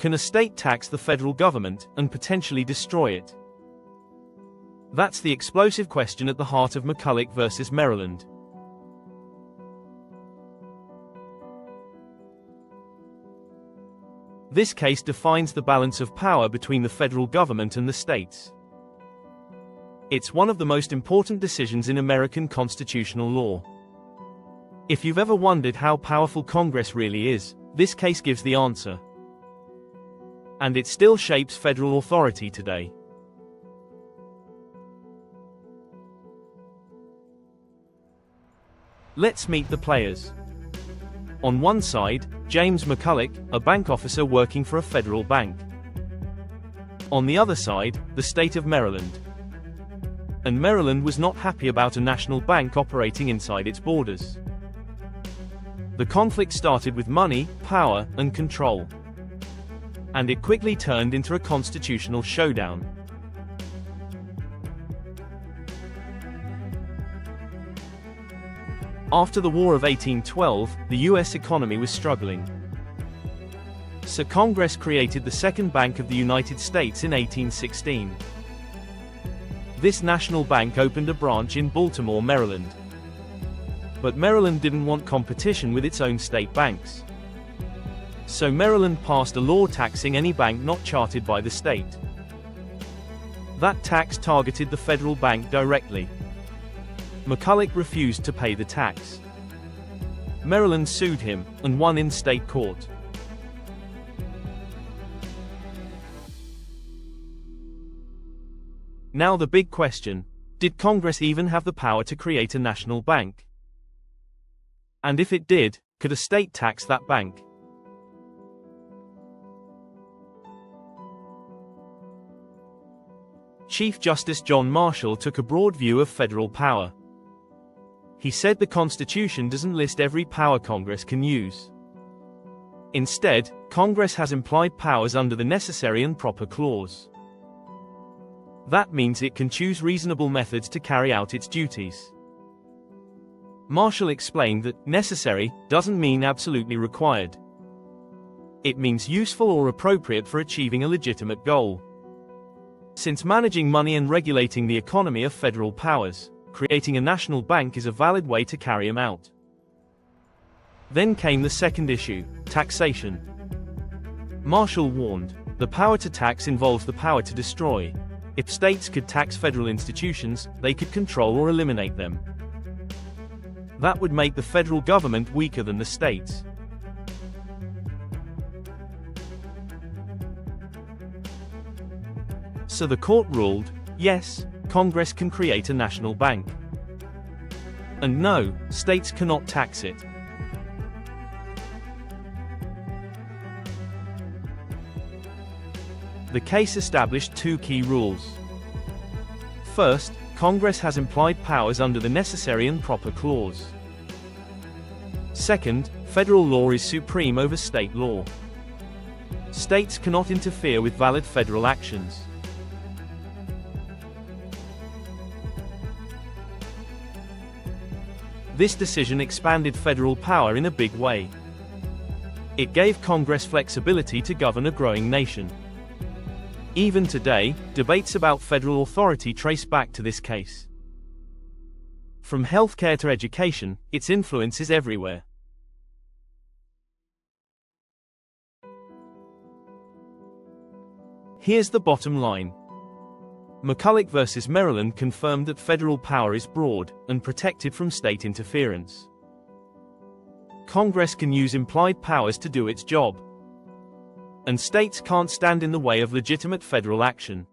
Can a state tax the federal government and potentially destroy it? That's the explosive question at the heart of McCulloch versus Maryland. This case defines the balance of power between the federal government and the states. It's one of the most important decisions in American constitutional law. If you've ever wondered how powerful Congress really is, this case gives the answer. And it still shapes federal authority today. Let's meet the players. On one side, James McCulloch, a bank officer working for a federal bank. On the other side, the state of Maryland. And Maryland was not happy about a national bank operating inside its borders. The conflict started with money, power, and control. And it quickly turned into a constitutional showdown. After the War of 1812, the US economy was struggling. So Congress created the Second Bank of the United States in 1816. This national bank opened a branch in Baltimore, Maryland. But Maryland didn't want competition with its own state banks. So Maryland passed a law taxing any bank not chartered by the state. That tax targeted the federal bank directly. McCulloch refused to pay the tax. Maryland sued him, and won in state court. Now the big question: did Congress even have the power to create a national bank? And if it did, could a state tax that bank? Chief Justice John Marshall took a broad view of federal power. He said the Constitution doesn't list every power Congress can use. Instead, Congress has implied powers under the necessary and proper clause. That means it can choose reasonable methods to carry out its duties. Marshall explained that necessary doesn't mean absolutely required. It means useful or appropriate for achieving a legitimate goal. Since managing money and regulating the economy are federal powers, creating a national bank is a valid way to carry them out. Then came the second issue: taxation. Marshall warned, the power to tax involves the power to destroy. If states could tax federal institutions, they could control or eliminate them. That would make the federal government weaker than the states. So the court ruled, yes, Congress can create a national bank. And no, states cannot tax it. The case established two key rules. First, Congress has implied powers under the necessary and proper clause. Second, federal law is supreme over state law. States cannot interfere with valid federal actions. This decision expanded federal power in a big way. It gave Congress flexibility to govern a growing nation. Even today, debates about federal authority trace back to this case. From healthcare to education, its influence is everywhere. Here's the bottom line. McCulloch versus Maryland confirmed that federal power is broad and protected from state interference. Congress can use implied powers to do its job. And states can't stand in the way of legitimate federal action.